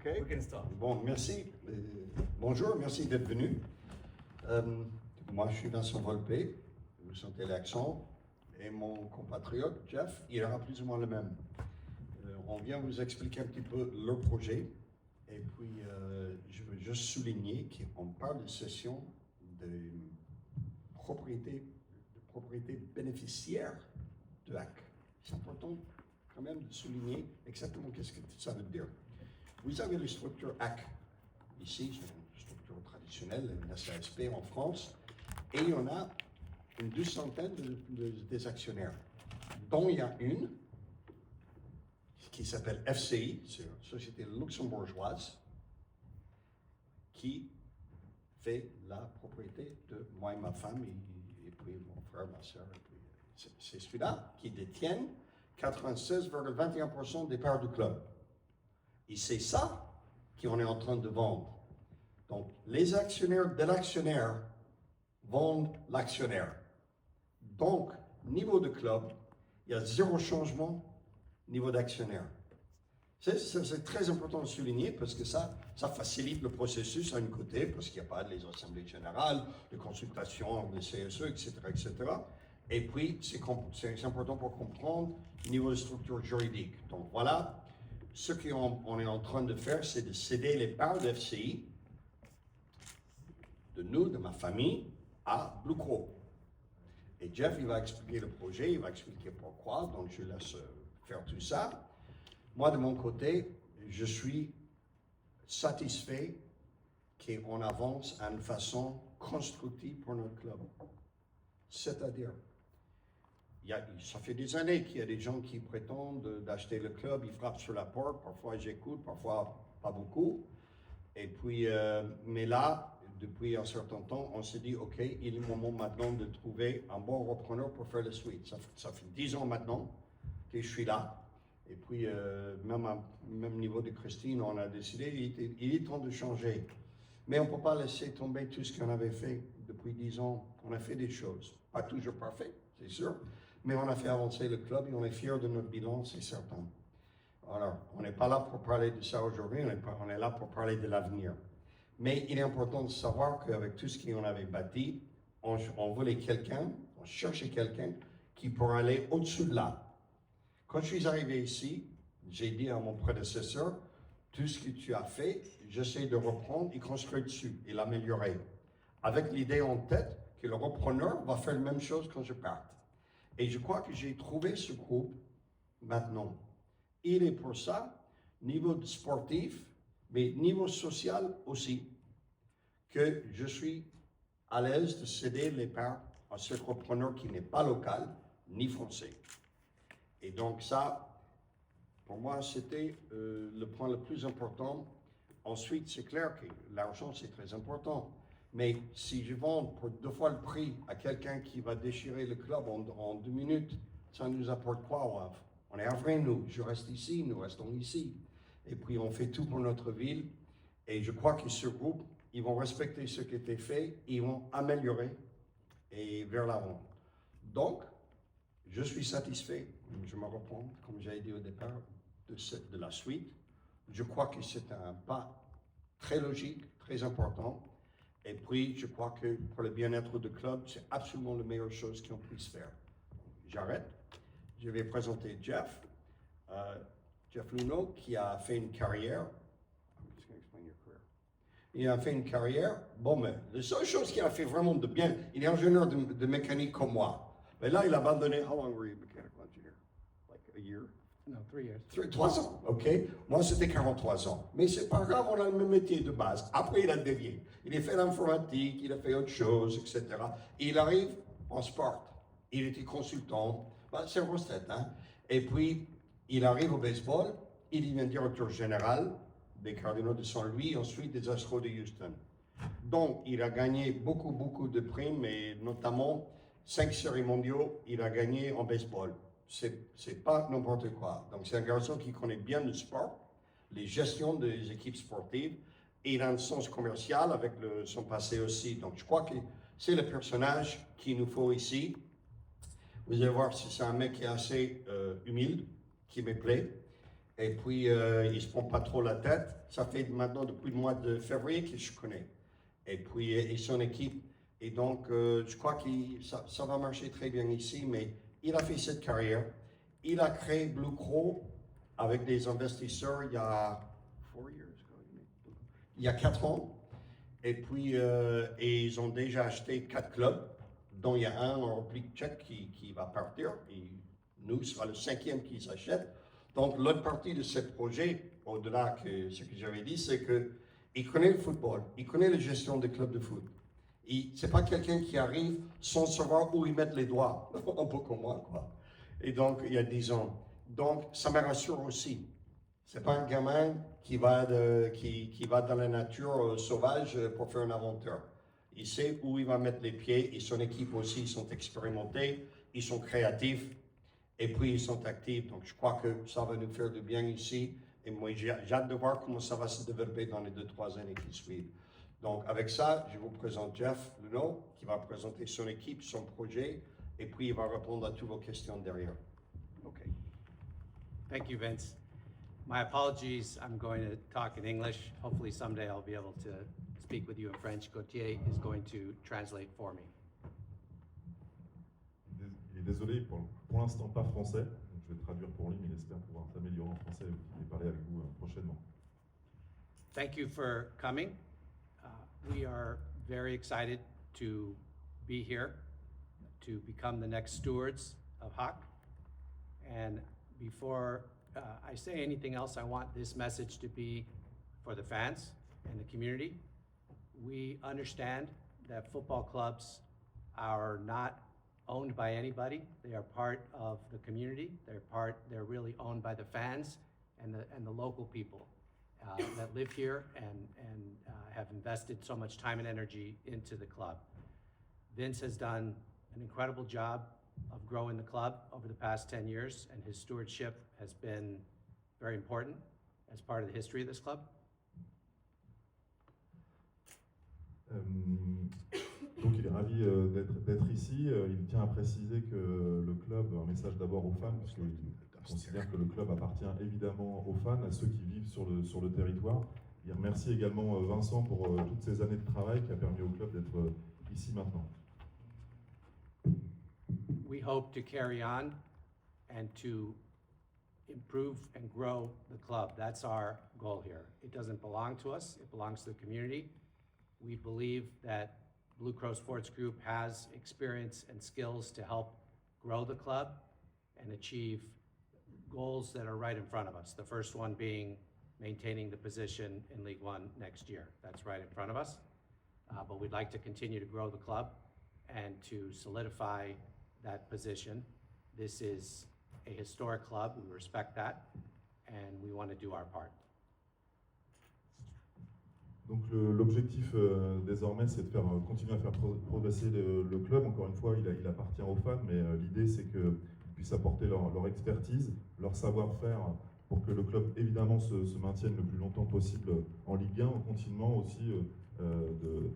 OK? We can start. Bon, merci. Bonjour, merci d'être venu. Moi, je suis Vincent Volpe. Vous sentez l'accent. Et mon compatriote, Jeff, il aura plus ou moins le même. On vient vous expliquer un petit peu le projet. Et puis, je veux juste souligner qu'on parle de cession de propriété bénéficiaire de HAC. C'est important quand même de souligner exactement qu'est-ce que ça veut dire. Vous avez la structure HAC. Ici, c'est une structure traditionnelle, une SASP en France. Et il y en a une 200aine des actionnaires, dont il y a une qui s'appelle FCI, c'est une société luxembourgeoise, qui fait la propriété de moi et ma femme, et puis mon frère, ma soeur. C'est celui-là qui détient 96,21% des parts du club. Et c'est ça qu'on est en train de vendre. Donc, les actionnaires de l'actionnaire vendent l'actionnaire. Donc, niveau de club, il y a zéro changement niveau d'actionnaire. C'est très important de souligner parce que ça facilite le processus à un côté, parce qu'il n'y a pas les assemblées générales, les consultations, les CSE, etc., etc. Et puis, c'est important pour comprendre le niveau de structure juridique. Donc voilà, ce qu'on est en train de faire, c'est de céder les parts d'FCI, de nous, de ma famille, à Blue Crow. Et Jeff, il va expliquer le projet, il va expliquer pourquoi, donc je laisse faire tout ça. Moi, de mon côté, je suis satisfait qu'on avance à une façon constructive pour notre club. C'est-à-dire, ça fait des années qu'il y a des gens qui prétendent d'acheter le club, ils frappent sur la porte, parfois j'écoute, parfois pas beaucoup. Et puis, mais là, depuis un certain temps, on s'est dit, OK, il est le moment maintenant de trouver un bon repreneur pour faire la suite. Ça fait 10 ans maintenant que je suis là. Et puis, même niveau de Christine, on a décidé, il est temps de changer. Mais on ne peut pas laisser tomber tout ce qu'on avait fait depuis 10 ans. On a fait des choses, pas toujours parfait, c'est sûr, mais on a fait avancer le club et on est fiers de notre bilan, c'est certain. Alors, on n'est pas là pour parler de ça aujourd'hui, on est là pour parler de l'avenir. Mais il est important de savoir qu'avec tout ce qu'on avait bâti, on voulait quelqu'un, on cherchait quelqu'un qui pourrait aller au-dessus de là. Quand je suis arrivé ici, j'ai dit à mon prédécesseur, tout ce que tu as fait, j'essaie de reprendre et construire dessus et l'améliorer. Avec l'idée en tête que le repreneur va faire la même chose quand je parte. Et je crois que j'ai trouvé ce groupe maintenant. Il est pour ça, niveau sportif, mais niveau social aussi, que je suis à l'aise de céder les parts à ce repreneur qui n'est pas local ni français. Et donc ça, pour moi, c'était le point le plus important. Ensuite, c'est clair que l'argent, c'est très important. Mais si je vends pour 2 fois le prix à quelqu'un qui va déchirer le club en 2 minutes, ça nous apporte quoi? On est à nous. Je reste ici, nous restons ici. Et puis, on fait tout pour notre ville. Et je crois que ce groupe, ils vont respecter ce qui a été fait, ils vont améliorer et vers l'avant. Donc, je suis satisfait, je me reprends, comme j'avais dit au départ, de la suite. Je crois que c'est un pas très logique, très important. Et puis, je crois que pour le bien-être du club, c'est absolument la meilleure chose qu'on puisse faire. J'arrête. Je vais présenter Jeff. Jeff Luhnow, qui a fait une carrière. Il a fait une carrière. Bon, mais la seule chose qu'il a fait vraiment de bien, il est ingénieur de mécanique comme moi. Mais là, il a abandonné. How long were you a mechanical engineer? Like a year? No, 3 years. 3 ans, OK? Moi, c'était 43 ans. Mais c'est pas grave, on a le même métier de base. Après, il a dévié. Il a fait l'informatique, il a fait autre chose, etc. Et il arrive en sport. Il était consultant. Ben, c'est une recette, hein? Et puis, il arrive au baseball. Il devient directeur général des Cardinals de Saint-Louis, ensuite des Astros de Houston. Donc, il a gagné beaucoup de primes, et notamment 5 séries mondiaux, il a gagné en baseball. C'est pas n'importe quoi. Donc, c'est un garçon qui connaît bien le sport, les gestions des équipes sportives, et il a un sens commercial avec son passé aussi. Donc, je crois que c'est le personnage qu'il nous faut ici. Vous allez voir si c'est un mec qui est assez humble, qui me plaît. Et puis, il ne se prend pas trop la tête. Ça fait maintenant depuis le mois de février que je connais. Et puis, et son équipe. Et donc, je crois que ça va marcher très bien ici, mais il a fait cette carrière. Il a créé Blue Crow avec des investisseurs il y a 4 ans. Et puis, et ils ont déjà acheté 4 clubs, dont il y a un en République tchèque qui va partir. Et nous, ce sera le 5e qu'ils achètent. Donc, l'autre partie de ce projet, au-delà de ce que j'avais dit, c'est qu'il connaît le football, il connaît la gestion des clubs de foot. Ce n'est pas quelqu'un qui arrive sans savoir où il met les doigts, un peu comme moi, quoi. Et donc, il y a 10 ans. Donc, ça me rassure aussi. Ce n'est pas un gamin qui va dans la nature sauvage pour faire une aventure. Il sait où il va mettre les pieds et son équipe aussi, ils sont expérimentés, ils sont créatifs et puis ils sont actifs. Donc, je crois que ça va nous faire du bien ici. Et moi, j'ai hâte de voir comment ça va se développer dans les 2-3 années qui suivent. Donc, avec ça, je vous présente Jeff Luhnow, qui va présenter son équipe, son projet, et puis il va répondre à toutes vos questions derrière. OK. Thank you, Vince. My apologies, I'm going to talk in English. Hopefully someday I'll be able to speak with you in French. Gauthier is going to translate for me. Il est désolé, pour l'instant pas français, donc je vais traduire pour lui, mais il espère pouvoir s'améliorer en français et parler avec vous prochainement. Thank you for coming. We are very excited to be here, to become the next stewards of HAC. And before I say anything else, I want this message to be for the fans and the community. We understand that football clubs are not owned by anybody. They are part of the community. They're really owned by the fans and the local people that live here and have invested so much time and energy into the club. Vince has done an incredible job of growing the club over the past 10 years, and his stewardship has been very important as part of the history of this club. Donc il est ravi d'être ici. Il tient à préciser que le club, un message d'abord aux fans, parce qu'il considère que le club appartient évidemment aux fans, à ceux qui vivent sur le territoire. Il remercie également Vincent pour toutes ces années de travail qui a permis au club d'être ici maintenant. We hope to carry on and to improve and grow the club. That's our goal here. It doesn't belong to us, it belongs to the community. We believe that Blue Crow Sports Group has experience and skills to help grow the club and achieve goals that are right in front of us. The first one being maintaining the position in League One next year. That's right in front of us. But we'd like to continue to grow the club and to solidify that position. This is a historic club, we respect that, and we want to do our part. Donc l'objectif désormais, c'est de continuer à faire progresser le club. Encore une fois, il appartient aux fans, mais l'idée, c'est qu'ils puissent apporter leur expertise, leur savoir-faire pour que le club, évidemment, se maintienne le plus longtemps possible en Ligue 1, en continuant aussi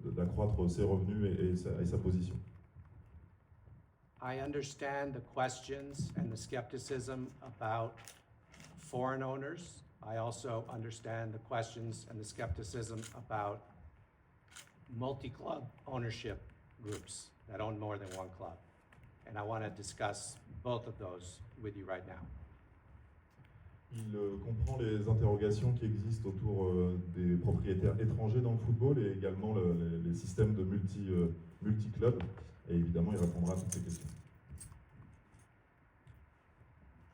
d'accroître ses revenus et sa position. I understand the questions and the skepticism about foreign owners. I also understand the questions and the skepticism about multi-club ownership groups that own more than one club. And I want to discuss both of those with you right now. Il comprend les interrogations qui existent autour des propriétaires étrangers dans le football et également les systèmes de multi-clubs. Et évidemment, il répondra à toutes ces questions.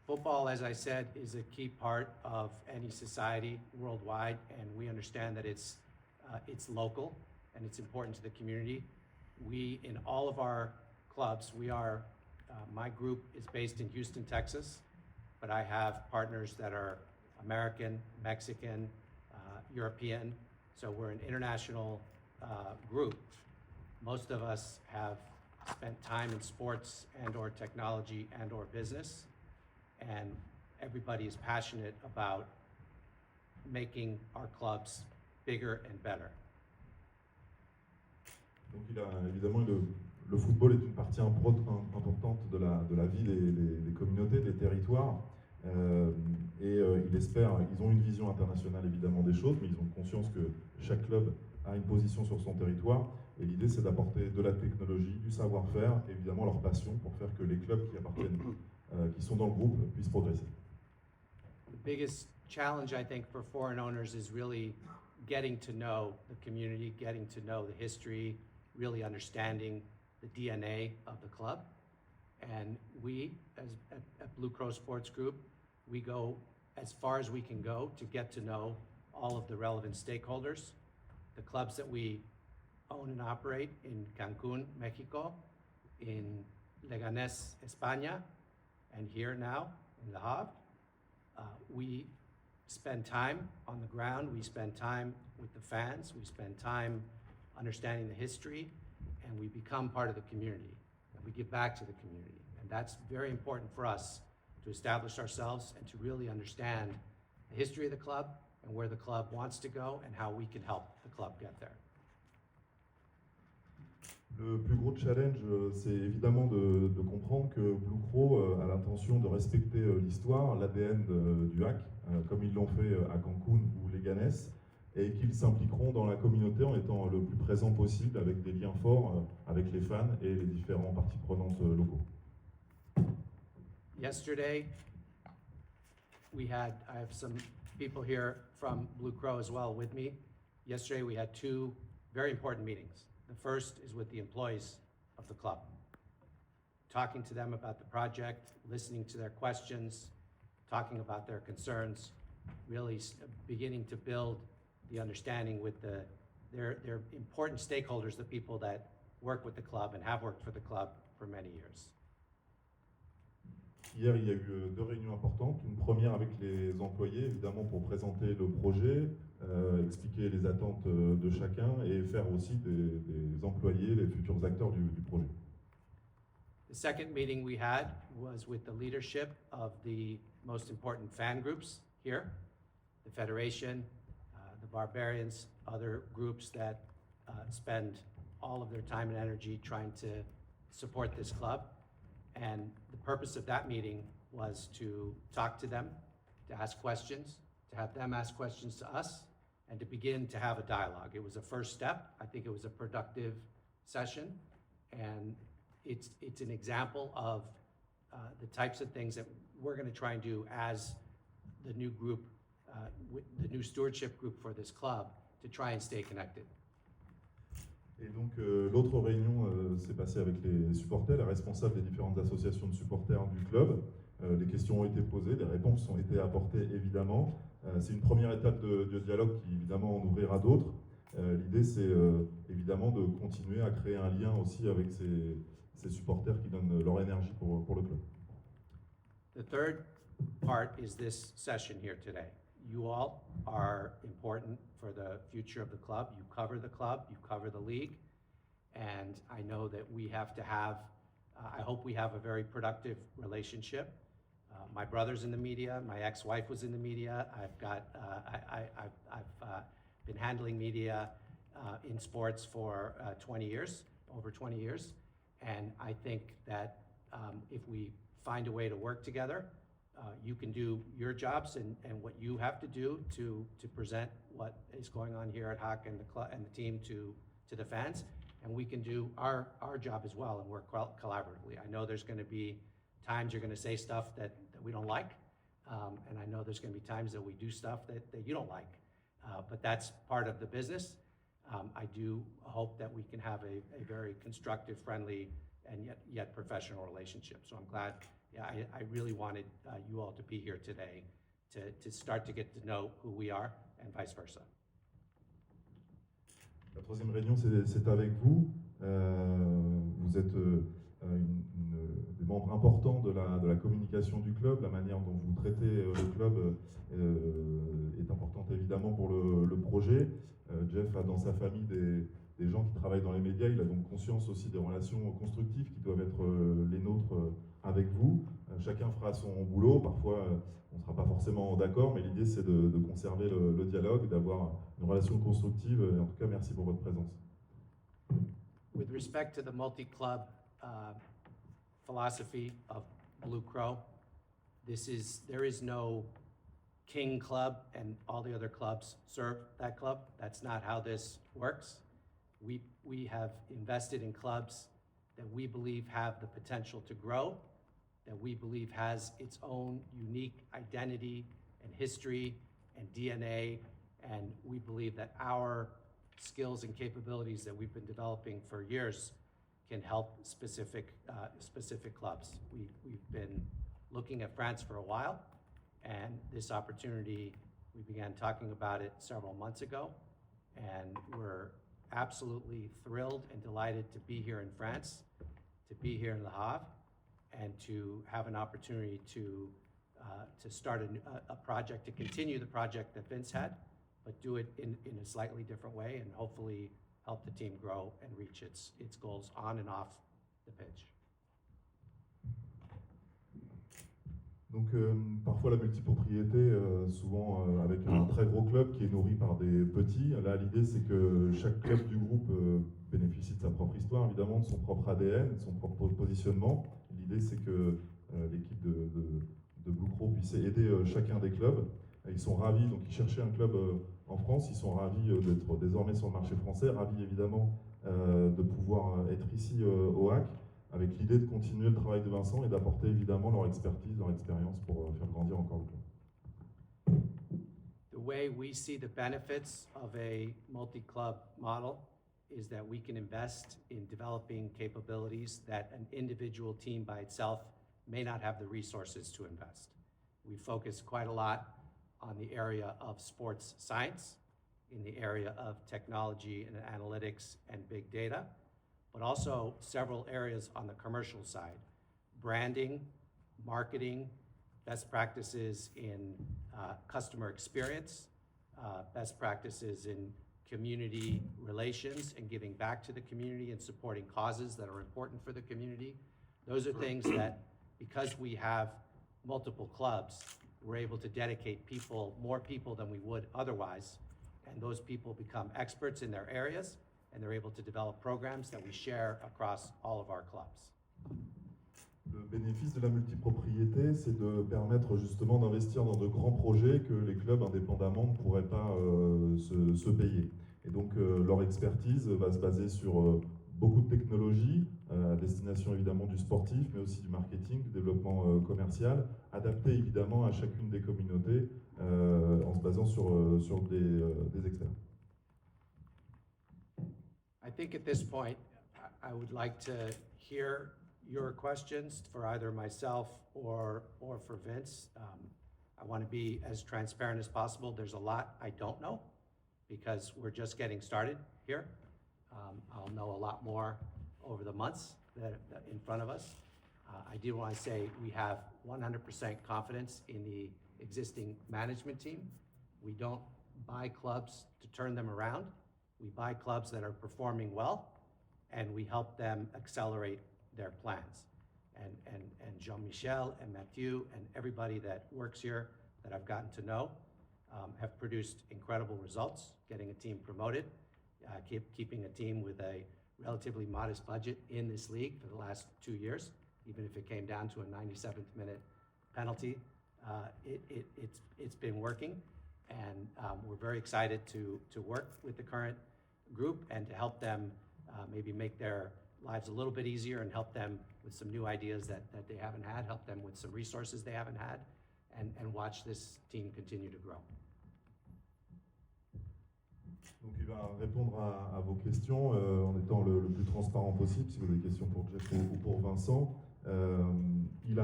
Football, as I said, is a key part of any society worldwide, and we understand that it's local and it's important to the community. We, in all of our clubs, my group is based in Houston, Texas, but I have partners that are American, Mexican, European, so we're an international group. Most of us have spent time in sports and or technology and or business, and everybody is passionate about making our clubs bigger and better. Donc évidemment, le football est une partie importante de la vie des communautés, des territoires. Il espère, ils ont une vision internationale évidemment des choses, mais ils ont conscience que chaque club a une position sur son territoire. Et l'idée, c'est d'apporter de la technologie, du savoir-faire, et évidemment leur passion pour faire que les clubs qui appartiennent, qui sont dans le groupe, puissent progresser. The biggest challenge, I think, for foreign owners is really getting to know the community, getting to know the history, really understanding the DNA of the club. And we, at Blue Crow Sports Group, we go as far as we can go to get to know all of the relevant stakeholders. The clubs that we own and operate in Cancun, Mexico, in Leganés, España, and here now in Le Havre. We spend time on the ground, we spend time with the fans, we spend time understanding the history, and we become part of the community, and we give back to the community. And that's very important for us to establish ourselves and to really understand the history of the club and where the club wants to go and how we can help the club get there. Le plus gros challenge, c'est évidemment de comprendre que Blue Crow a l'intention de respecter l'histoire, l'ADN du HAC, comme ils l'ont fait à Cancun ou Leganés, et qu'ils s'impliqueront dans la communauté en étant le plus présent possible avec des liens forts avec les fans et les différents parties prenantes locaux. Yesterday, I have some people here from Blue Crow as well with me. Yesterday, we had two very important meetings. The first is with the employees of the club, talking to them about the project, listening to their questions, talking about their concerns, really beginning to build the understanding with their important stakeholders, the people that work with the club and have worked for the club for many years. Hier, il y a eu deux réunions importantes. Une première avec les employés, évidemment, pour présenter le projet, expliquer les attentes de chacun et faire aussi des employés, les futurs acteurs du projet. The second meeting we had was with the leadership of the most important fan groups here, the Federation, the Barbarians, other groups that spend all of their time and energy trying to support this club. And the purpose of that meeting was to talk to them, to ask questions, to have them ask questions to us, and to begin to have a dialogue. It was a first step. I think it was a productive session, and it's an example of the types of things that we're going to try and do as the new group, the new stewardship group for this club, to try and stay connected. Et donc l'autre réunion s'est passée avec les supporters, les responsables des différentes associations de supporters du club. Les questions ont été posées, des réponses ont été apportées évidemment. C'est une première étape de dialogue qui évidemment en ouvrira d'autres. L'idée c'est évidemment de continuer à créer un lien aussi avec ces supporters qui donnent leur énergie pour le club. The third part is this session here today. You all are important for the future of the club. You cover the club, you cover the league, and I know that we have to have, I hope we have a very productive relationship. My brother's in the media, my ex-wife was in the media, I've been handling media in sports for 20 years, over 20 years, and I think that if we find a way to work together, you can do your jobs and what you have to do to present what is going on here at HAC and the club and the team to the fans, and we can do our job as well and work collaboratively. I know there's going to be times you're going to say stuff that we don't like, and I know there's going to be times that we do stuff that you don't like, but that's part of the business. I do hope that we can have a very constructive, friendly, and yet professional relationship. So I'm glad. Yeah, I really wanted you all to be here today to start to get to know who we are and vice versa. La troisième réunion, c'est avec vous. Vous êtes des membres importants de la communication du club. La manière dont vous traitez le club est importante évidemment pour le projet. Jeff a dans sa famille des gens qui travaillent dans les médias. Il a donc conscience aussi des relations constructives qui doivent être les nôtres avec vous. Chacun fera son boulot. Parfois, on ne sera pas forcément d'accord, mais l'idée, c'est de conserver le dialogue, d'avoir une relation constructive. Et en tout cas, merci pour votre présence. With respect to the multi-club philosophy of Blue Crow, There is no king club and all the other clubs serve that club. That's not how this works. We have invested in clubs that we believe have the potential to grow, that we believe has its own unique identity and history and DNA, and we believe that our skills and capabilities that we've been developing for years can help specific clubs. We've been looking at France for a while, and this opportunity, we began talking about it several months ago, and we're absolutely thrilled and delighted to be here in France, to be here in Le Havre, and to have an opportunity to start a project, to continue the project that Vince had, but do it in a slightly different way, and hopefully help the team grow and reach its goals on and off the pitch. Donc parfois la multipropriété, souvent avec un très gros club qui est nourri par des petits. Là, l'idée c'est que chaque club du groupe bénéficie de sa propre histoire, évidemment, de son propre ADN, de son propre positionnement. L'idée c'est que l'équipe de Blue Crow puisse aider chacun des clubs. Ils sont ravis, donc ils cherchaient un club en France, ils sont ravis d'être désormais sur le marché français, ravis évidemment de pouvoir être ici au HAC, avec l'idée de continuer le travail de Vincent et d'apporter évidemment leur expertise, leur expérience pour faire grandir encore le club. The way we see the benefits of a multi-club model is that we can invest in developing capabilities that an individual team by itself may not have the resources to invest. We focus quite a lot on the area of sports science, in the area of technology and analytics and big data, but also several areas on the commercial side: branding, marketing, best practices in customer experience, best practices in community relations and giving back to the community and supporting causes that are important for the community. Those are things that, because we have multiple clubs, we're able to dedicate more people than we would otherwise, and those people become experts in their areas, and they're able to develop programs that we share across all of our clubs. Le bénéfice de la multipropriété, c'est de permettre justement d'investir dans de grands projets que les clubs indépendamment ne pourraient pas se payer. Et donc leur expertise va se baser sur beaucoup de technologies, à destination évidemment du sportif, mais aussi du marketing, du développement commercial, adapté évidemment à chacune des communautés en se basant sur des experts. I think at this point, I would like to hear your questions for either myself or for Vince. I want to be as transparent as possible. There's a lot I don't know because we're just getting started here. I'll know a lot more over the months that in front of us. I do want to say we have 100% confidence in the existing management team. We don't buy clubs to turn them around. We buy clubs that are performing well, and we help them accelerate their plans. And Jean-Michel and Mathieu and everybody that works here that I've gotten to know have produced incredible results, getting a team promoted, keeping a team with a relatively modest budget in this league for the last 2 years, even if it came down to a 97th minute penalty. It's been working, and we're very excited to work with the current group and to help them maybe make their lives a little bit easier and help them with some new ideas that they haven't had, help them with some resources they haven't had, and watch this team continue to grow. Donc il va répondre à vos questions en étant le plus transparent possible, si vous avez des questions pour Jeff ou pour Vincent. Il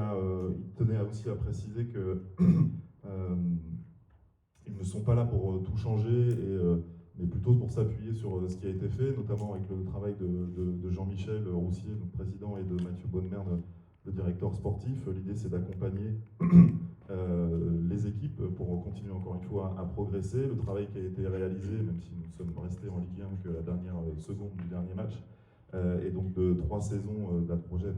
tenait aussi à préciser que ils ne sont pas là pour tout changer, mais plutôt pour s'appuyer sur ce qui a été fait, notamment avec le travail de Jean-Michel Roussier, notre président, et de Mathieu Bodmer, le directeur sportif. L'idée, c'est d'accompagner les équipes pour continuer encore une fois à progresser. Le travail qui a été réalisé, même si nous sommes restés en Ligue 1 que la dernière seconde du dernier match, et donc de 3 saisons de la prochaine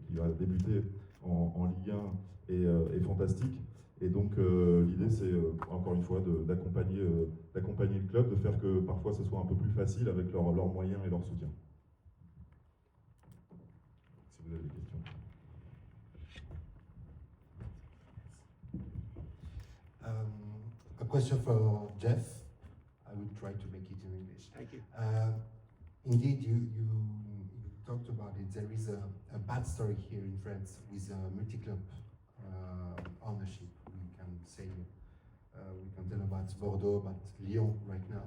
qui va débuter en Ligue 1 est fantastique. Et donc l'idée, c'est encore une fois d'accompagner le club, de faire que parfois ce soit un peu plus facile avec leurs moyens et leur soutien. Si vous avez des questions. A question for Jeff. I will try to make it in English. Thank you. Indeed, you talked about it. There is a bad story here in France with multi-club ownership. We can say, we can tell about Bordeaux, about Lyon right now.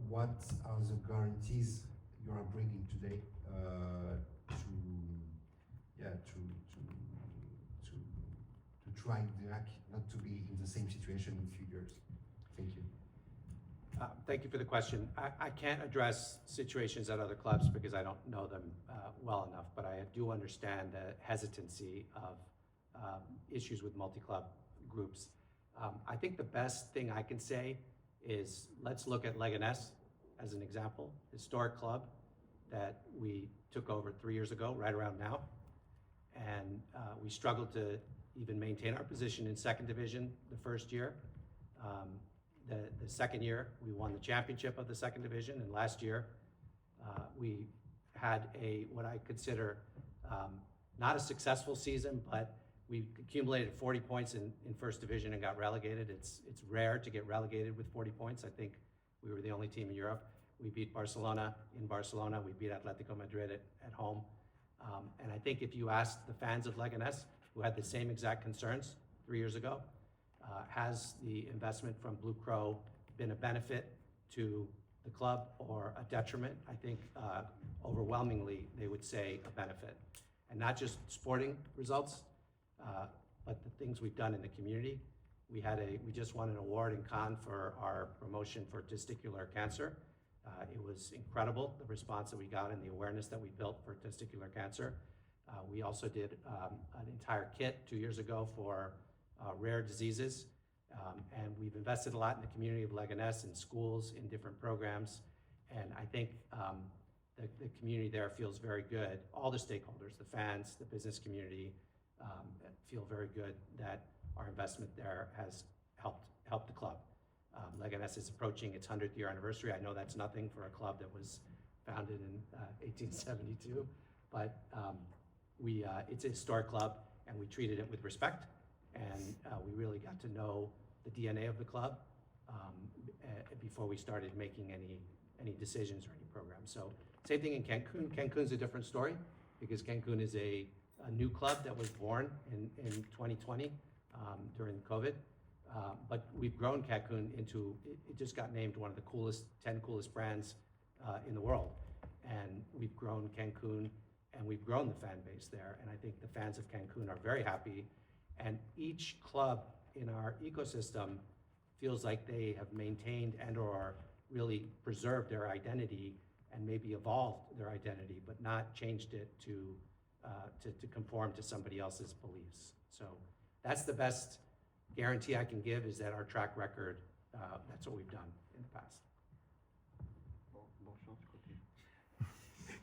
What are the guarantees you are bringing today to try the HAC not to be in the same situation in a few years? Thank you. Thank you for the question. I can't address situations at other clubs because I don't know them well enough, but I do understand the hesitancy of issues with multi-club groups. I think the best thing I can say is let's look at Leganés as an example, historic club that we took over 3 years ago, right around now. And we struggled to even maintain our position in second division the first year. The second year, we won the championship of the second division, and last year we had what I consider not a successful season, but we accumulated 40 points in first division and got relegated. It's rare to get relegated with 40 points. I think we were the only team in Europe. We beat Barcelona in Barcelona. We beat Atletico Madrid at home. And I think if you asked the fans of Leganés, who had the same exact concerns 3 years ago, has the investment from Blue Crow been a benefit to the club or a detriment? I think overwhelmingly they would say a benefit. And not just sporting results, but the things we've done in the community. We just won an award in Cannes for our promotion for testicular cancer. It was incredible, the response that we got and the awareness that we built for testicular cancer. We also did an entire kit 2 years ago for rare diseases. And we've invested a lot in the community of Leganés, in schools, in different programs. And I think the community there feels very good. All the stakeholders, the fans, the business community, feel very good that our investment there has helped the club. Leganés is approaching its 100th year anniversary. I know that's nothing for a club that was founded in 1872, but it's a historic club, and we treated it with respect, and we really got to know the DNA of the club before we started making any decisions or any programs. So same thing in Cancun. Cancun's a different story because Cancun is a new club that was born in 2020 during COVID. But we've grown Cancun into, it just got named one of the 10 coolest brands in the world. And we've grown Cancun, and we've grown the fan base there. And I think the fans of Cancun are very happy. And each club in our ecosystem feels like they have maintained and or really preserved their identity and maybe evolved their identity, but not changed it to conform to somebody else's beliefs. So that's the best guarantee I can give, is that our track record, that's what we've done in the past.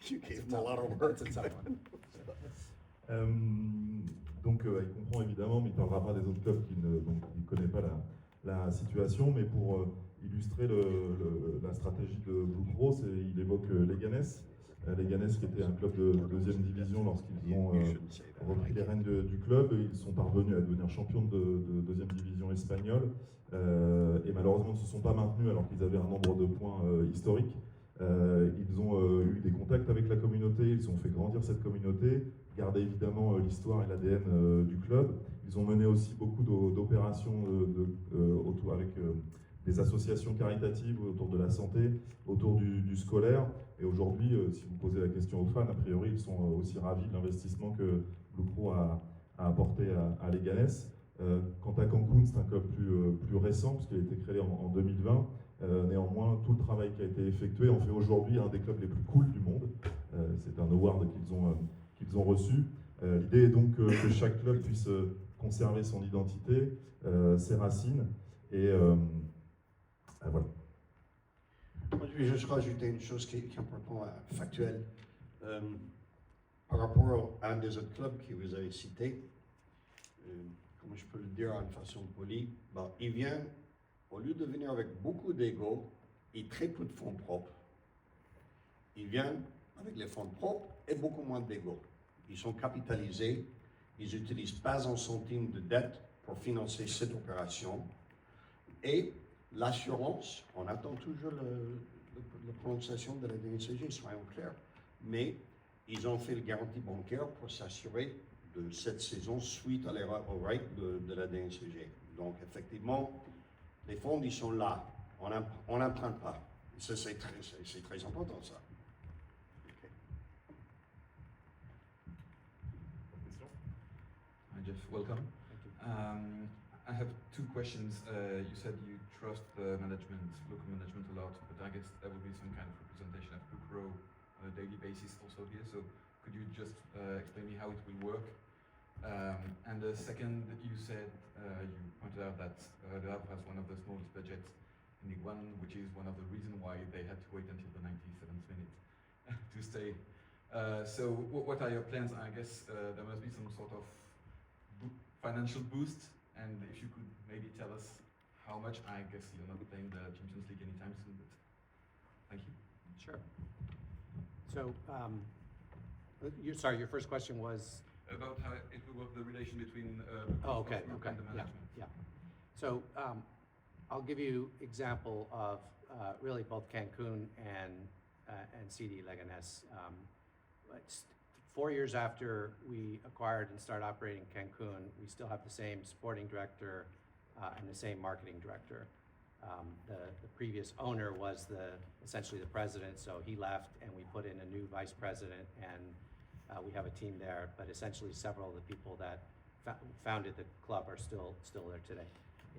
You gave him a lot of words. Donc il comprend évidemment, mais il ne parlera pas des autres clubs donc il ne connaît pas la situation, mais pour illustrer la stratégie de Blue Crow, il évoque Leganés. Leganés qui était un club de deuxième division lorsqu'ils ont repris les rênes du club. Ils sont parvenus à devenir champions de deuxième division espagnole et malheureusement ne se sont pas maintenus alors qu'ils avaient un nombre de points historique. Ils ont eu des contacts avec la communauté, ils ont fait grandir cette communauté, gardé évidemment l'histoire et l'ADN du club. Ils ont mené aussi beaucoup d'opérations autour avec des associations caritatives autour de la santé, autour du scolaire. Et aujourd'hui, si vous posez la question aux fans, a priori, ils sont aussi ravis de l'investissement que Blue Crow a apporté à Leganés. Quant à Cancun, c'est un club plus récent, puisqu'il a été créé en 2020. Néanmoins, tout le travail qui a été effectué en fait aujourd'hui un des clubs les plus cool du monde. C'est un award qu'ils ont reçu. L'idée est donc que chaque club puisse conserver son identité, ses racines, et voilà. Moi, je vais juste rajouter une chose qui est importante, factuelle. Par rapport à un des autres clubs que vous avez cité, comment je peux le dire en façon polie, il vient, au lieu de venir avec beaucoup d'ego et très peu de fonds propres, il vient avec les fonds propres et beaucoup moins d'ego. Ils sont capitalisés, ils n'utilisent pas un centime de dette pour financer cette opération. Et l'assurance, on attend toujours la prononciation de la DNCG, soyons clairs, mais ils ont fait le garantie bancaire pour s'assurer de cette saison suite à l'erreur aux règles de la DNCG. Donc effectivement, les fonds, ils sont là, on n'emprunte pas. Et ça, c'est très important, ça. Okay. Hi Jeff, welcome. Thank you. I have two questions. You said you trust the management, local management a lot, but I guess there will be some kind of representation of Blue Crow on a daily basis also here. So could you just explain me how it will work? And the second, you said, you pointed out that the Havre has one of the smallest budgets in League One, which is one of the reasons why they had to wait until the 97th minute to stay. So what are your plans? I guess there must be some sort of financial boost, and if you could maybe tell us how much. I guess you're not playing the Champions League anytime soon, but thank you. Sure. So, sorry, your first question was? About how it will work, the relation between Oh, okay, Sports Group okay, and the yeah, management. yeah. So, I'll give you example of really both Cancun and CD Leganés. 4 years after we acquired and started operating Cancun, we still have the same sporting director and the same marketing director. The previous owner was essentially the president, so he left, and we put in a new vice president, and we have a team there. But essentially, several of the people that founded the club are still there today.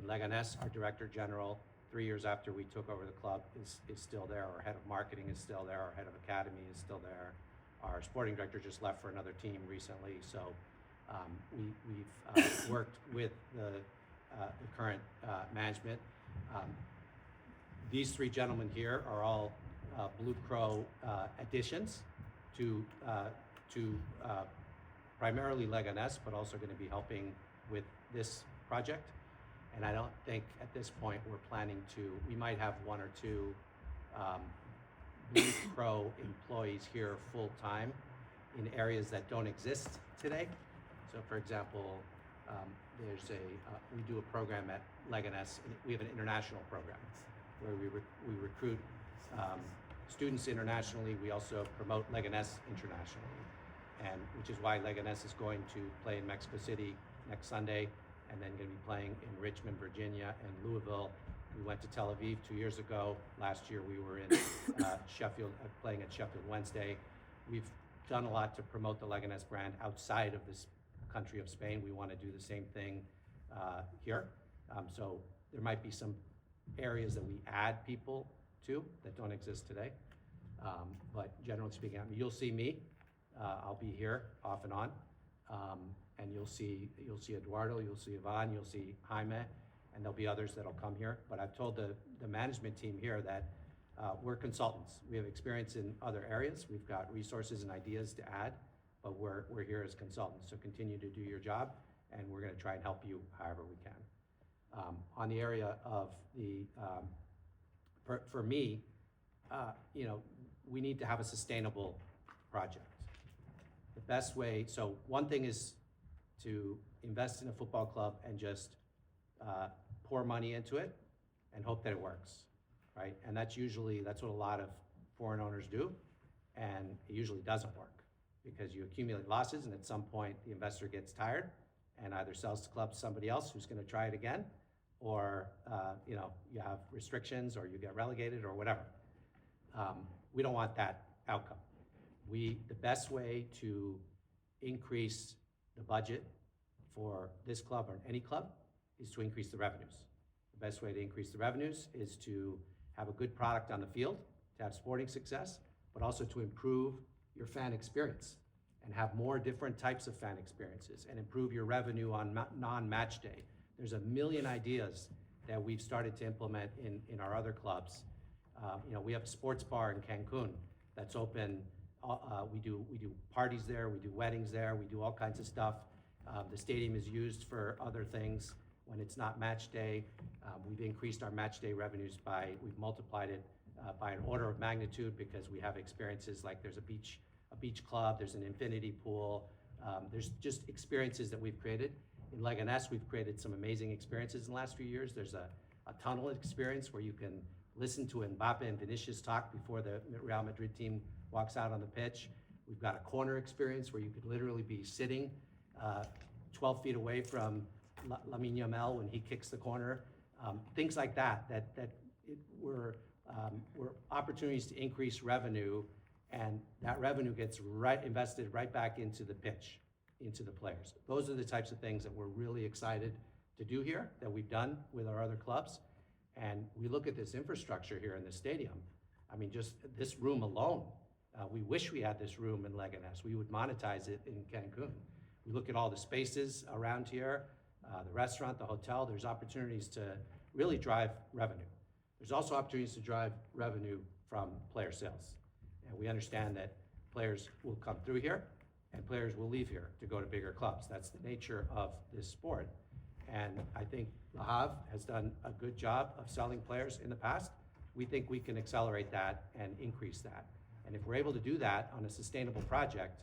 In Leganés, our director general, 3 years after we took over the club, is still there. Our head of marketing is still there. Our head of academy is still there. Our sporting director just left for another team recently, so we've worked with the current management. These three gentlemen here are all Blue Crow additions to primarily Leganés, but also going to be helping with this project. And I don't think at this point we're planning to. We might have one or two Blue Crow employees here full time in areas that don't exist today. So, for example, we do a program at Leganés. We have an international program where we recruit students internationally. We also promote Leganés internationally, and which is why Leganés is going to play in Mexico City next Sunday, and then going to be playing in Richmond, Virginia, and Louisville. We went to Tel Aviv 2 years ago. Last year we were in Sheffield, playing at Sheffield Wednesday. We've done a lot to promote the Leganés brand outside of this country of Spain. We want to do the same thing here. So there might be some areas that we add people to that don't exist today. But generally speaking, I mean, you'll see me. I'll be here off and on. And you'll see Eduardo, you'll see Ivan, you'll see Jaime, and there'll be others that'll come here. But I've told the management team here that we're consultants. We have experience in other areas. We've got resources and ideas to add, but we're here as consultants. So continue to do your job, and we're going to try and help you however we can. On the area of for me, we need to have a sustainable project. The best way, so one thing is to invest in a football club and just pour money into it and hope that it works, right? And that's what a lot of foreign owners do, and it usually doesn't work because you accumulate losses, and at some point the investor gets tired and either sells the club to somebody else who's going to try it again, or you have restrictions, or you get relegated, or whatever. We don't want that outcome. The best way to increase the budget for this club or any club is to increase the revenues. The best way to increase the revenues is to have a good product on the field, to have sporting success, but also to improve your fan experience and have more different types of fan experiences and improve your revenue on non-match day. There's a million ideas that we've started to implement in our other clubs. We have a sports bar in Cancun that's open. We do parties there, we do weddings there, we do all kinds of stuff. The stadium is used for other things when it's not match day. We've increased our match day revenues we've multiplied it by an order of magnitude because we have experiences like there's a beach club, there's an infinity pool, there's just experiences that we've created. In Leganés, we've created some amazing experiences in the last few years. There's a tunnel experience where you can listen to Mbappe and Vinicius talk before the Real Madrid team walks out on the pitch. We've got a corner experience where you could literally be sitting 12 feet away from Lamine Yamal when he kicks the corner. Things like that were opportunities to increase revenue, and that revenue gets invested right back into the pitch, into the players. Those are the types of things that we're really excited to do here, that we've done with our other clubs. And we look at this infrastructure here in the stadium. I mean, just this room alone, we wish we had this room in Leganés. We would monetize it in Cancun. We look at all the spaces around here, the restaurant, the hotel. There's opportunities to really drive revenue. There's also opportunities to drive revenue from player sales. And we understand that players will come through here and players will leave here to go to bigger clubs. That's the nature of this sport. And I think Le Havre has done a good job of selling players in the past. We think we can accelerate that and increase that. And if we're able to do that on a sustainable project,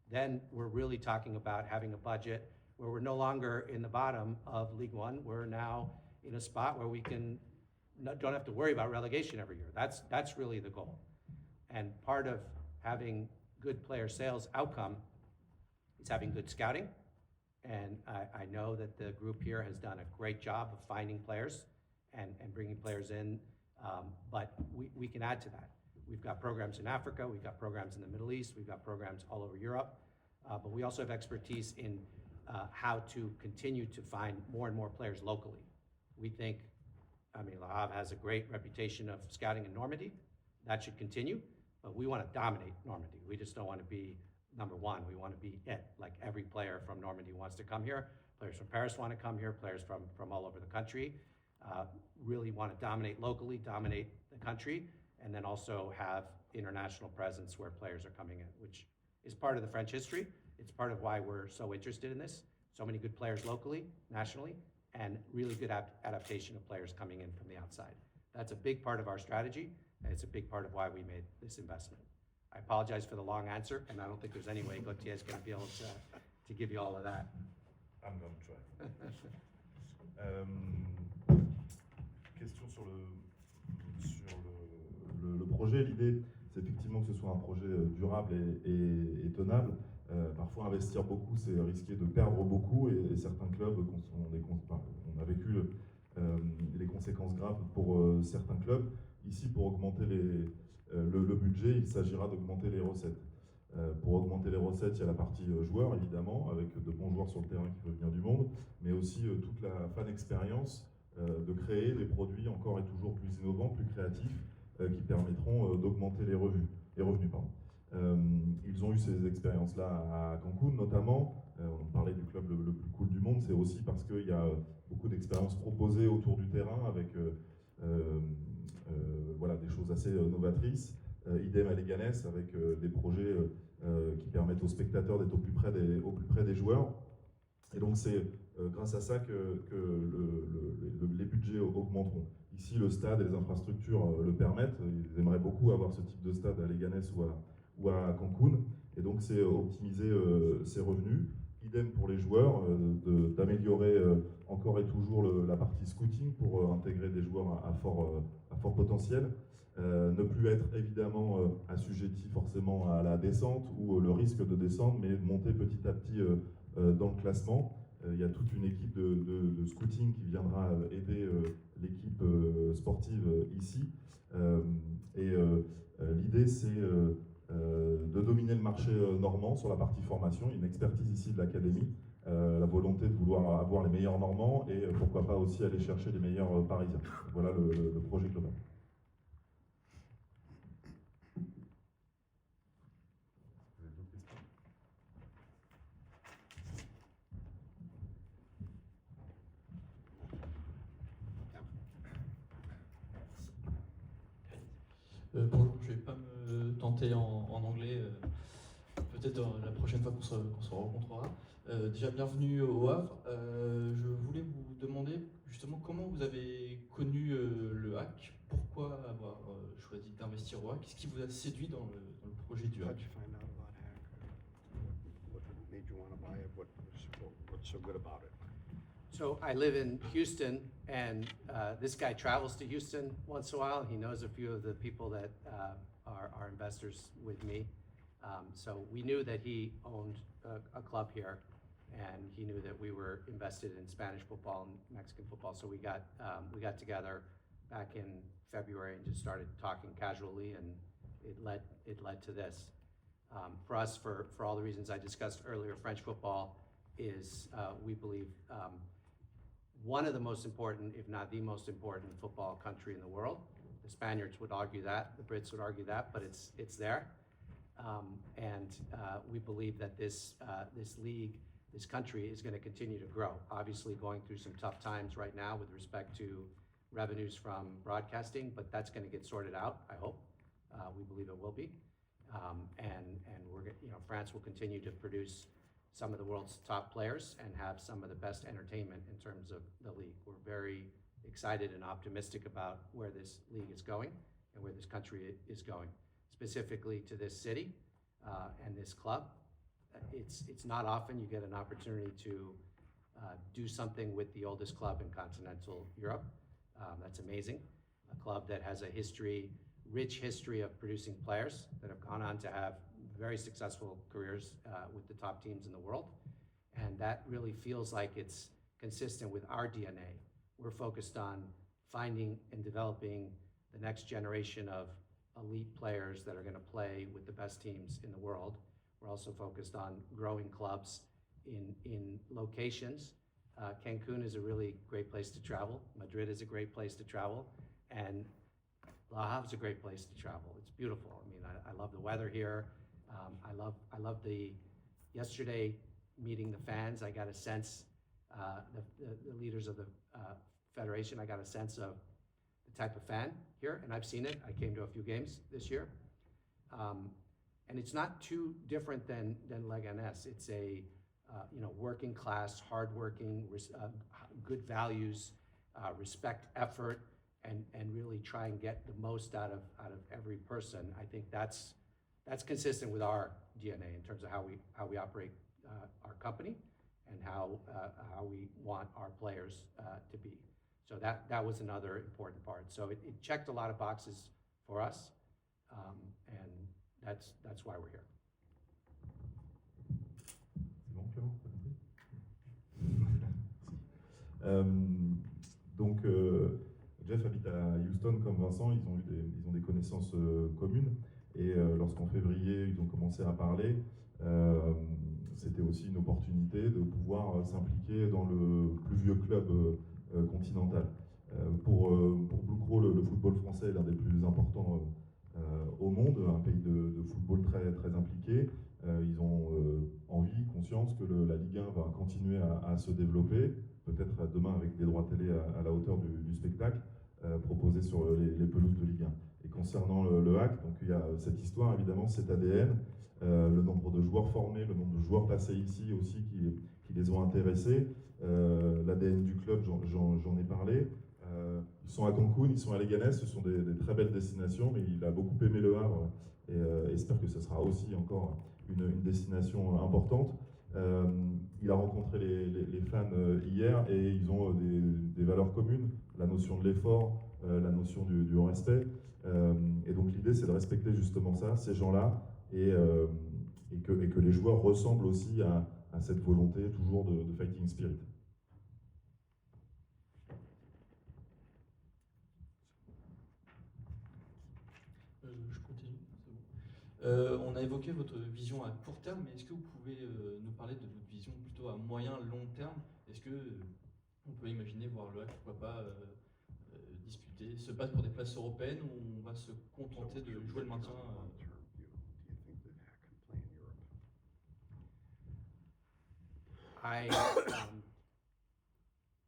then we're really talking about having a budget where we're no longer in the bottom of League One. We're now in a spot where we don't have to worry about relegation every year. That's really the goal. And part of having good player sales outcome is having good scouting. And I know that the group here has done a great job of finding players and bringing players in, but we can add to that. We've got programs in Africa, we've got programs in the Middle East, we've got programs all over Europe, but we also have expertise in how to continue to find more and more players locally. We think, Le Havre has a great reputation of scouting in Normandy. That should continue, but we want to dominate Normandy. We just don't want to be number one. We want to be it. Like every player from Normandy wants to come here. Players from Paris want to come here. Players from all over the country really want to dominate locally, dominate the country, and then also have international presence where players are coming in, which is part of the French history. It's part of why we're so interested in this. So many good players locally, nationally, and really good adaptation of players coming in from the outside. That's a big part of our strategy, and it's a big part of why we made this investment. I apologize for the long answer, and I don't think there's any way Gauthier is going to be able to give you all of that. I'm going to try. Question sur le projet. L'idée, c'est effectivement que ce soit un projet durable et tenable. Parfois, investir beaucoup, c'est risquer de perdre beaucoup, et certains clubs, on a vécu les conséquences graves pour certains clubs. Ici, pour augmenter le budget, il s'agira d'augmenter les recettes. Pour augmenter les recettes, il y a la partie joueurs, évidemment, avec de bons joueurs sur le terrain qui peuvent venir du monde, mais aussi toute la fan expérience, de créer des produits encore et toujours plus innovants, plus créatifs, qui permettront d'augmenter les revenus. Ils ont eu ces expériences-là à Cancun notamment. On parlait du club le plus cool du monde, c'est aussi parce qu'il y a beaucoup d'expériences proposées autour du terrain avec des choses assez novatrices. Idem à Leganés avec des projets qui permettent aux spectateurs d'être au plus près des joueurs. Et donc c'est grâce à ça que les budgets augmenteront. Ici, le stade et les infrastructures le permettent. Ils aimeraient beaucoup avoir ce type de stade à Leganés ou à Cancun. Et donc c'est optimiser ses revenus. Idem pour les joueurs, d'améliorer encore et toujours la partie scouting pour intégrer des joueurs à fort potentiel. Ne plus être évidemment assujetti forcément à la descente ou le risque de descendre, mais monter petit à petit dans le classement. Il y a toute une équipe de scouting qui viendra aider l'équipe sportive ici. L'idée, c'est de dominer le marché normand sur la partie formation, une expertise ici de l'académie, la volonté de vouloir avoir les meilleurs normands et pourquoi pas aussi aller chercher les meilleurs parisiens. Voilà le projet global. Bonjour, je ne vais pas me tenter en anglais, peut-être la prochaine fois qu'on se rencontrera. Déjà, bienvenue au Havre. Je voulais vous demander justement comment vous avez connu le HAC, pourquoi avoir choisi d'investir au HAC, qu'est-ce qui vous a séduit dans le projet du HAC? Find out about HAC. What made you want to buy it? What's so good about it? So I live in Houston, and this guy travels to Houston once in a while. He knows a few of the people that are investors with me. So we knew that he owned a club here, and he knew that we were invested in Spanish football and Mexican football. So we got together back in February and just started talking casually, and it led to this. For us, for all the reasons I discussed earlier, French football is, we believe, one of the most important, if not the most important, football country in the world. The Spaniards would argue that, the Brits would argue that, but it's there. We believe that this league, this country, is going to continue to grow. Obviously going through some tough times right now with respect to revenues from broadcasting, but that's going to get sorted out, I hope. We believe it will be. France will continue to produce some of the world's top players and have some of the best entertainment in terms of the league. We're very excited and optimistic about where this league is going and where this country is going. Specifically to this city and this club, it's not often you get an opportunity to do something with the oldest club in continental Europe. That's amazing. A club that has a rich history of producing players that have gone on to have very successful careers with the top teams in the world. And that really feels like it's consistent with our DNA. We're focused on finding and developing the next generation of elite players that are going to play with the best teams in the world. We're also focused on growing clubs in locations. Cancun is a really great place to travel. Madrid is a great place to travel. And La Havre's a great place to travel. It's beautiful. I mean, I love the weather here. I love yesterday meeting the fans. I got a sense, the leaders of the federation, I got a sense of the type of fan here, and I've seen it. I came to a few games this year. And it's not too different than Leganés. It's a working class, hardworking, good values, respect effort, and really try and get the most out of every person. I think that's consistent with our DNA in terms of how we operate our company and how we want our players to be. So that was another important part. So it checked a lot of boxes for us, and that's why we're here. C'est bon, Clément, t'as compris? Donc, Jeff habite à Houston comme Vincent, ils ont des connaissances communes. Et lorsqu'en février, ils ont commencé à parler, c'était aussi une opportunité de pouvoir s'impliquer dans le plus vieux club continental. Pour Blue Crow, le football français est l'un des plus importants au monde, un pays de football très, très impliqué. Ils ont envie, conscience que la Ligue 1 va continuer à se développer, peut-être demain avec des droits télé à la hauteur du spectacle proposé sur les pelouses de Ligue 1. Et concernant le HAC, donc il y a cette histoire, évidemment, cet ADN, le nombre de joueurs formés, le nombre de joueurs passés ici aussi qui les ont intéressés, l'ADN du club, j'en ai parlé. Ils sont à Cancun, ils sont à Leganés, ce sont des très belles destinations, mais il a beaucoup aimé le Havre et espère que ce sera aussi encore une destination importante. Il a rencontré les fans hier et ils ont des valeurs communes, la notion de l'effort, la notion du respect. Et donc l'idée c'est de respecter justement ça, ces gens-là, et que les joueurs ressemblent aussi à cette volonté toujours de fighting spirit. Je continue, c'est bon. On a évoqué votre vision à court terme, mais est-ce que vous pouvez nous parler de votre vision plutôt à moyen long terme? Est-ce que on peut imaginer voir le HAC, pourquoi pas disputer, se battre pour des places européennes, ou on va se contenter de jouer le maintien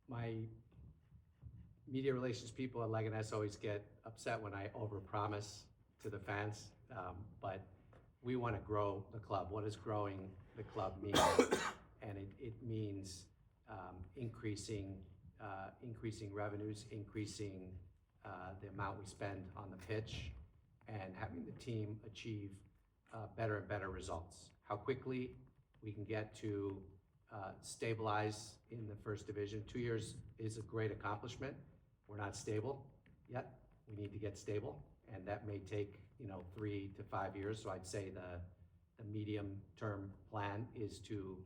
My media relations people at Leganés always get upset when I overpromise to the fans, but we want to grow the club. What does growing the club mean? And it means increasing revenues, increasing the amount we spend on the pitch, and having the team achieve better and better results. How quickly we can get to stabilize in the first division. 2 years is a great accomplishment. We're not stable yet. We need to get stable, and that may take 3 to 5 years. So I'd say the medium-term plan is to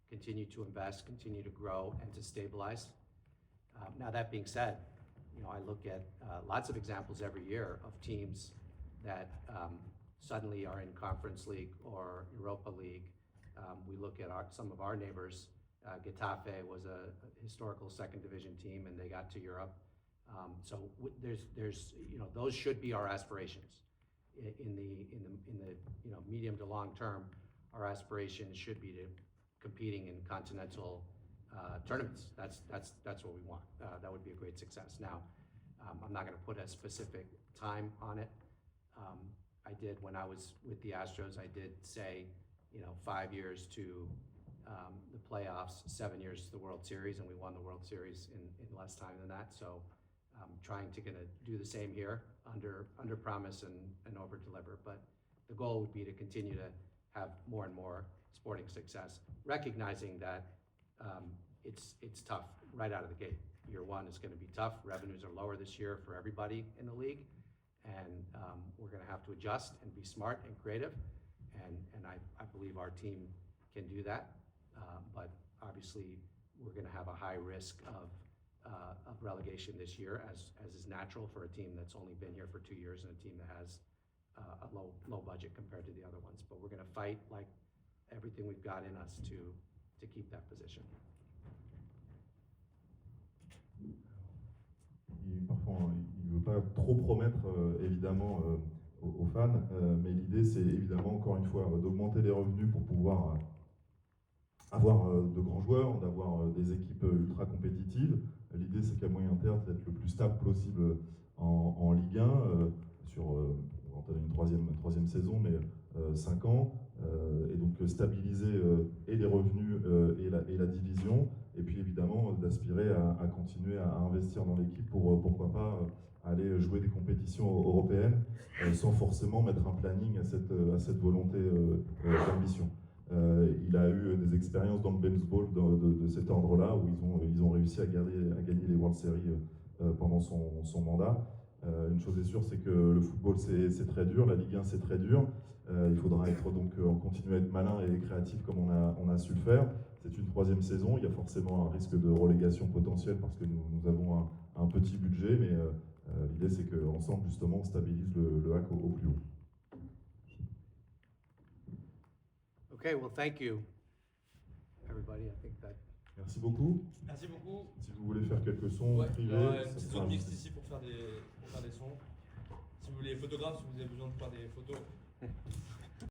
continue to invest, continue to grow, and to stabilize. Now that being said, I look at lots of examples every year of teams that suddenly are in Conference League or Europa League. We look at some of our neighbors. Getafe was a historical second division team, and they got to Europe. So there's those should be our aspirations. In the medium to long term, our aspiration should be to competing in continental tournaments. That's what we want. That would be a great success. Now, I'm not going to put a specific time on it. I did, when I was with the Astros, I did say 5 years to the playoffs, 7 years to the World Series, and we won the World Series in less time than that. So trying to do the same here, under promise and over deliver. But the goal would be to continue to have more and more sporting success, recognizing that it's tough right out of the gate. Year one is going to be tough. Revenues are lower this year for everybody in the league, and we're going to have to adjust and be smart and creative. And I believe our team can do that. But obviously, we're going to have a high risk of relegation this year, as is natural for a team that's only been here for 2 years and a team that has a low budget compared to the other ones. But we're going to fight like everything we've got in us to keep that position. Parfois, il ne veut pas trop promettre, évidemment, aux fans, mais l'idée, c'est évidemment, encore une fois, d'augmenter les revenus pour pouvoir avoir de grands joueurs, d'avoir des équipes ultra compétitives. L'idée, c'est qu'à moyen terme, d'être le plus stable possible en Ligue 1, on va entamer une troisième saison, mais 5 ans, et donc stabiliser et les revenus et la division, et puis évidemment d'aspirer à continuer à investir dans l'équipe pour, pourquoi pas, aller jouer des compétitions européennes sans forcément mettre un planning à cette volonté d'ambition. Il a eu des expériences dans le baseball de cet ordre-là, où ils ont réussi à gagner les World Series pendant son mandat. Une chose est sûre, c'est que le football c'est très dur, la Ligue 1 c'est très dur. Il faudra continuer à être malin et créatif comme on a su le faire. C'est une troisième saison, il y a forcément un risque de relégation potentielle parce que nous avons un petit budget, mais l'idée c'est qu'ensemble justement on stabilise le HAC au plus haut. Okay, well, thank you, everybody. I think that. Merci beaucoup. Merci beaucoup. Si vous voulez faire quelques sons privés, une ça petite sera zone mixte ici pour faire des sons. Si vous voulez photographe, si vous avez besoin de faire des photos,